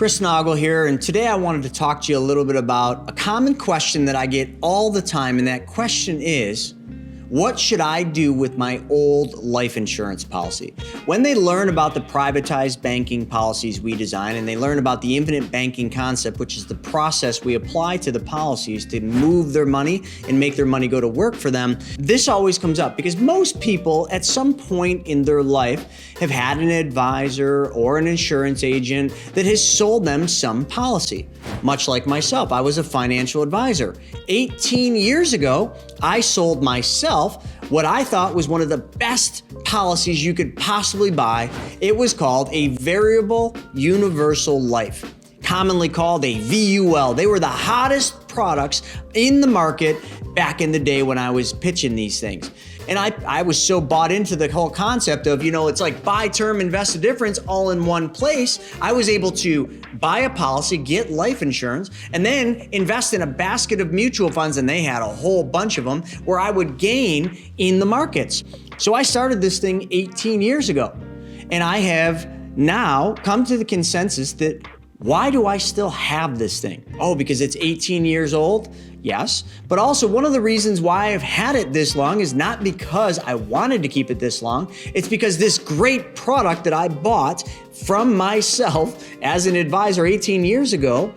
Chris Naugle here, and today I wanted to talk to you a little bit about a common question that I get all the time, and that question is, what should I do with my old life insurance policy? When they learn about the privatized banking policies we design, and they learn about the infinite banking concept, which is the process we apply to the policies to move their money and make their money go to work for them, this always comes up because most people at some point in their life have had an advisor or an insurance agent that has sold them some policy. Much like myself, I was a financial advisor. 18 years ago, I sold myself what I thought was one of the best policies you could possibly buy. It was called a variable universal life, commonly called a VUL. They were the hottest products in the market back in the day when I was pitching these things. And I was so bought into the whole concept of, it's like buy term, invest the difference all in one place. I was able to buy a policy, get life insurance, and then invest in a basket of mutual funds, and they had a whole bunch of them where I would gain in the markets. So I started this thing 18 years ago, and I have now come to the consensus that why do I still have this thing? Oh, because it's 18 years old? Yes, but also one of the reasons why I've had it this long is not because I wanted to keep it this long. It's because this great product that I bought from myself as an advisor 18 years ago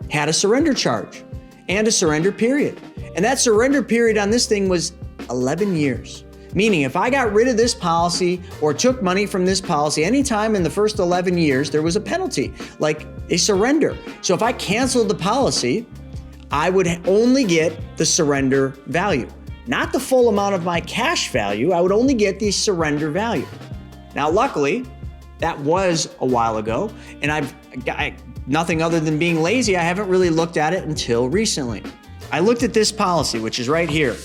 had a surrender charge and a surrender period. And that surrender period on this thing was 11 years. Meaning if I got rid of this policy or took money from this policy anytime in the first 11 years, there was a penalty, like a surrender. So if I canceled the policy, I would only get the surrender value, not the full amount of my cash value. I would only get the surrender value. Now, luckily, that was a while ago, and I've nothing other than being lazy. I haven't really looked at it until recently. I looked at this policy, which is right here.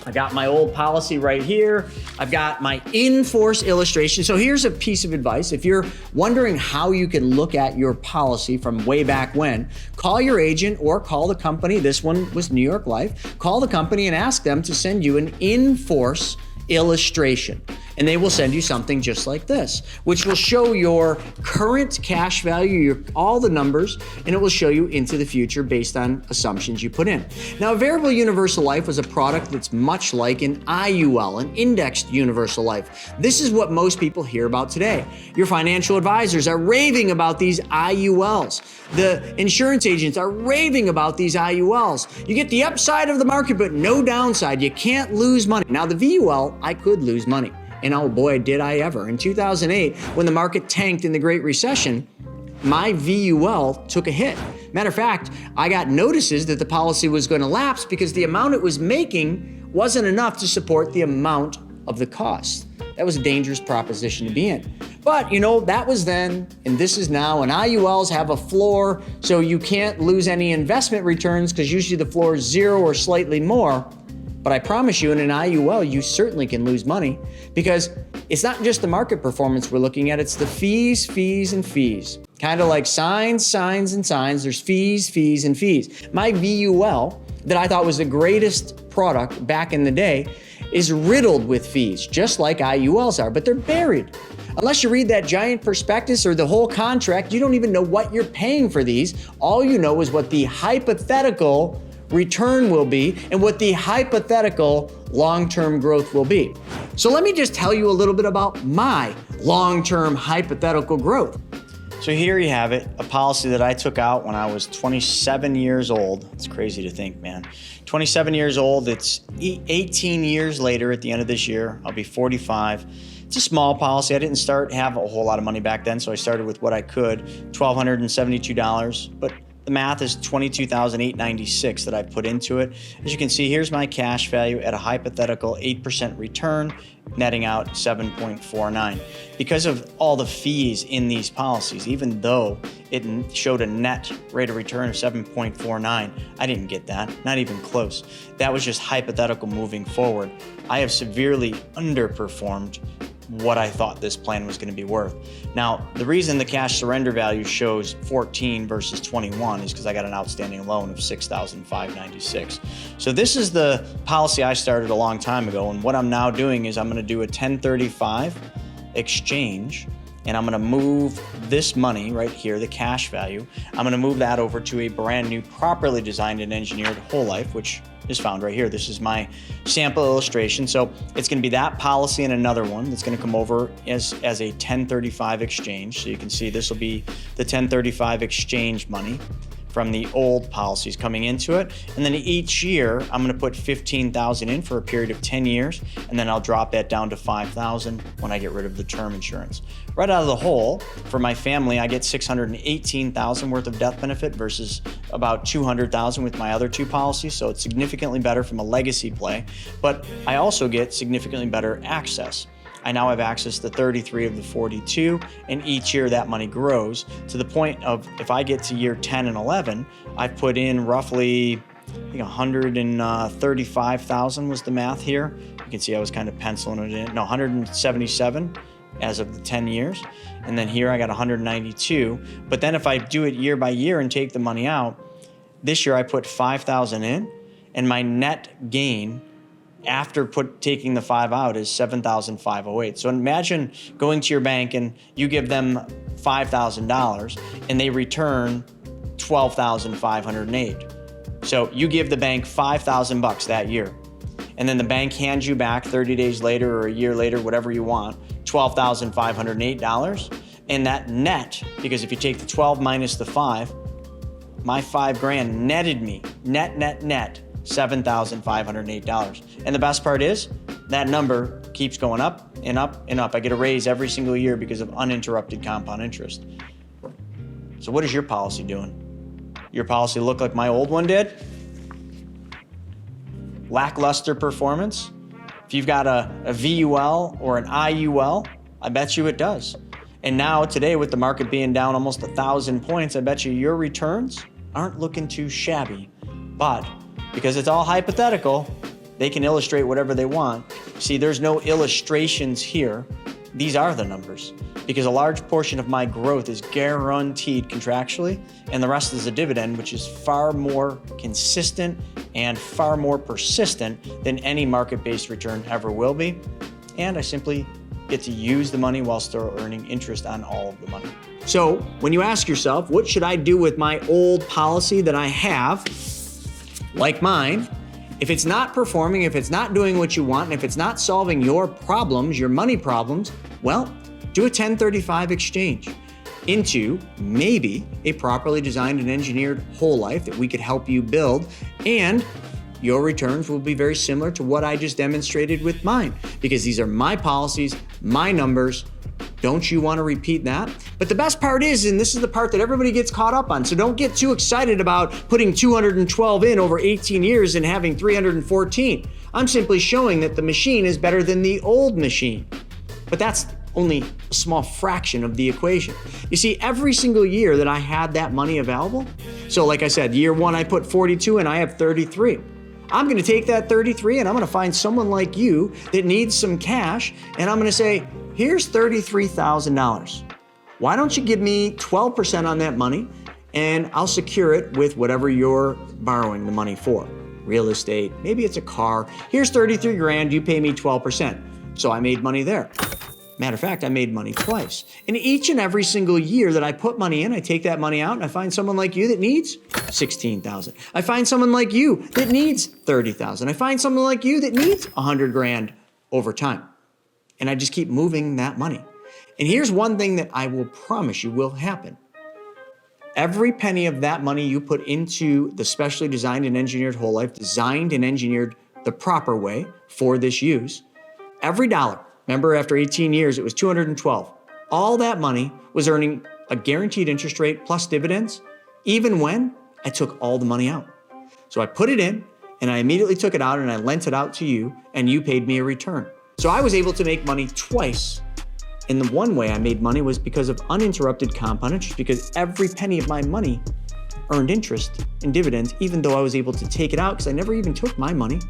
I got my old policy right here. I've got my in-force illustration. So here's a piece of advice. If you're wondering how you can look at your policy from way back when, call your agent or call the company. This one was New York Life. Call the company and ask them to send you an in-force illustration. And they will send you something just like this, which will show your current cash value, all the numbers, and it will show you into the future based on assumptions you put in. Now, a variable universal life was a product that's much like an IUL, an indexed universal life. This is what most people hear about today. Your financial advisors are raving about these IULs. The insurance agents are raving about these IULs. You get the upside of the market, but no downside. You can't lose money. Now, the VUL, I could lose money. And oh boy, did I ever. In 2008, when the market tanked in the Great Recession, my VUL took a hit. Matter of fact, I got notices that the policy was going to lapse because the amount it was making wasn't enough to support the amount of the cost. That was a dangerous proposition to be in. But that was then, and this is now, and IULs have a floor, so you can't lose any investment returns because usually the floor is 0 or slightly more. But I promise you, in an IUL, you certainly can lose money because it's not just the market performance we're looking at, it's the fees, and fees. Kind of like signs, and signs. There's fees, and fees. My VUL, that I thought was the greatest product back in the day, is riddled with fees, just like IULs are, but they're buried. Unless you read that giant prospectus or the whole contract, you don't even know what you're paying for these. All you know is what the hypothetical return will be and what the hypothetical long-term growth will be. So let me just tell you a little bit about my long-term hypothetical growth. So here you have it, a policy that I took out when I was 27 years old. It's crazy to think, man. 27 years old, it's 18 years later at the end of this year. I'll be 45. It's a small policy. I didn't have a whole lot of money back then, so I started with what I could, $1,272, but the math is $22,896 that I put into it. As you can see, here's my cash value at a hypothetical 8% return, netting out 7.49. Because of all the fees in these policies, even though it showed a net rate of return of 7.49, I didn't get that, not even close. That was just hypothetical moving forward. I have severely underperformed what I thought this plan was going to be worth. Now, the reason the cash surrender value shows 14 versus 21 is because I got an outstanding loan of $6,596. So this is the policy I started a long time ago, and what I'm now doing is I'm going to do a 1035 exchange, and I'm gonna move this money right here, the cash value, I'm gonna move that over to a brand new, properly designed and engineered whole life, which is found right here. This is my sample illustration. So it's gonna be that policy and another one that's gonna come over as a 1035 exchange. So you can see this will be the 1035 exchange money from the old policies coming into it. And then each year, I'm gonna put $15,000 in for a period of 10 years, and then I'll drop that down to $5,000 when I get rid of the term insurance. Right out of the hole, for my family, I get $618,000 worth of death benefit versus about $200,000 with my other two policies, so it's significantly better from a legacy play, but I also get significantly better access. I now have access to 33 of the 42, and each year that money grows to the point of, if I get to year 10 and 11, I've put in roughly, I think 135,000 was the math here. You can see I was kind of penciling it in. No, 177 as of the 10 years. And then here I got 192. But then if I do it year by year and take the money out, this year I put 5,000 in, and my net gain after taking the 5 out is 7,508. So imagine going to your bank and you give them $5,000 and they return 12,508. So you give the bank $5,000 that year, and then the bank hands you back 30 days later or a year later, whatever you want, $12,508. And that net, because if you take the 12 minus the 5, my $5,000 netted me, net, $7,508. And the best part is that number keeps going up and up and up. I get a raise every single year because of uninterrupted compound interest. So what is your policy doing? Your policy look like my old one did? Lackluster performance? If you've got a VUL or an IUL, I bet you it does. And now today, with the market being down almost 1,000 points, I bet you your returns aren't looking too shabby. But because it's all hypothetical, they can illustrate whatever they want. See, there's no illustrations here. These are the numbers, because a large portion of my growth is guaranteed contractually, and the rest is a dividend, which is far more consistent and far more persistent than any market-based return ever will be. And I simply get to use the money while still earning interest on all of the money. So when you ask yourself, what should I do with my old policy that I have, like mine, if it's not performing, if it's not doing what you want, and if it's not solving your problems, your money problems, well, do a 1035 exchange into maybe a properly designed and engineered whole life that we could help you build, and your returns will be very similar to what I just demonstrated with mine, because these are my policies, my numbers. Don't you want to repeat that? But the best part is, and this is the part that everybody gets caught up on, so don't get too excited about putting 212 in over 18 years and having 314. I'm simply showing that the machine is better than the old machine. But that's only a small fraction of the equation. You see, every single year that I had that money available, so like I said, year one I put 42 and I have 33. I'm gonna take that 33 and I'm gonna find someone like you that needs some cash, and I'm gonna say, here's $33,000. Why don't you give me 12% on that money, and I'll secure it with whatever you're borrowing the money for. Real estate, maybe it's a car. Here's 33 grand, you pay me 12%. So I made money there. Matter of fact, I made money twice. And each and every single year that I put money in, I take that money out and I find someone like you that needs $16,000. I find someone like you that needs $30,000. I find someone like you that needs 100 grand over time. And I just keep moving that money. And here's one thing that I will promise you will happen. Every penny of that money you put into the specially designed and engineered whole life, designed and engineered the proper way for this use, every dollar, remember after 18 years, it was 212. All that money was earning a guaranteed interest rate plus dividends, even when I took all the money out. So I put it in and I immediately took it out and I lent it out to you, and you paid me a return. So I was able to make money twice. And the one way I made money was because of uninterrupted compound interest, because every penny of my money earned interest and dividends, even though I was able to take it out because I never even took my money.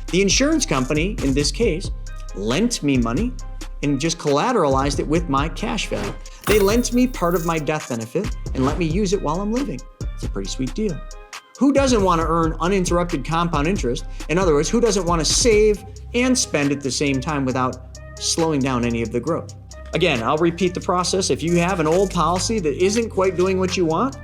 The insurance company, in this case, lent me money and just collateralized it with my cash value. They lent me part of my death benefit and let me use it while I'm living. It's a pretty sweet deal. Who doesn't want to earn uninterrupted compound interest? In other words, who doesn't want to save and spend at the same time without slowing down any of the growth? Again, I'll repeat the process. If you have an old policy that isn't quite doing what you want,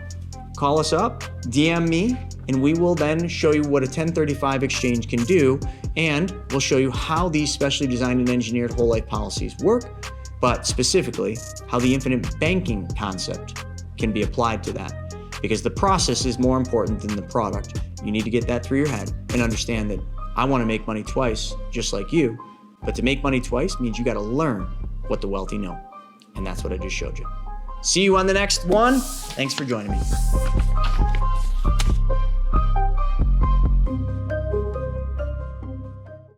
call us up, DM me, and we will then show you what a 1035 exchange can do, and we'll show you how these specially designed and engineered whole life policies work, but specifically how the infinite banking concept can be applied to that. Because the process is more important than the product. You need to get that through your head and understand that I want to make money twice, just like you, but to make money twice means you got to learn what the wealthy know. And that's what I just showed you. See you on the next one. Thanks for joining me.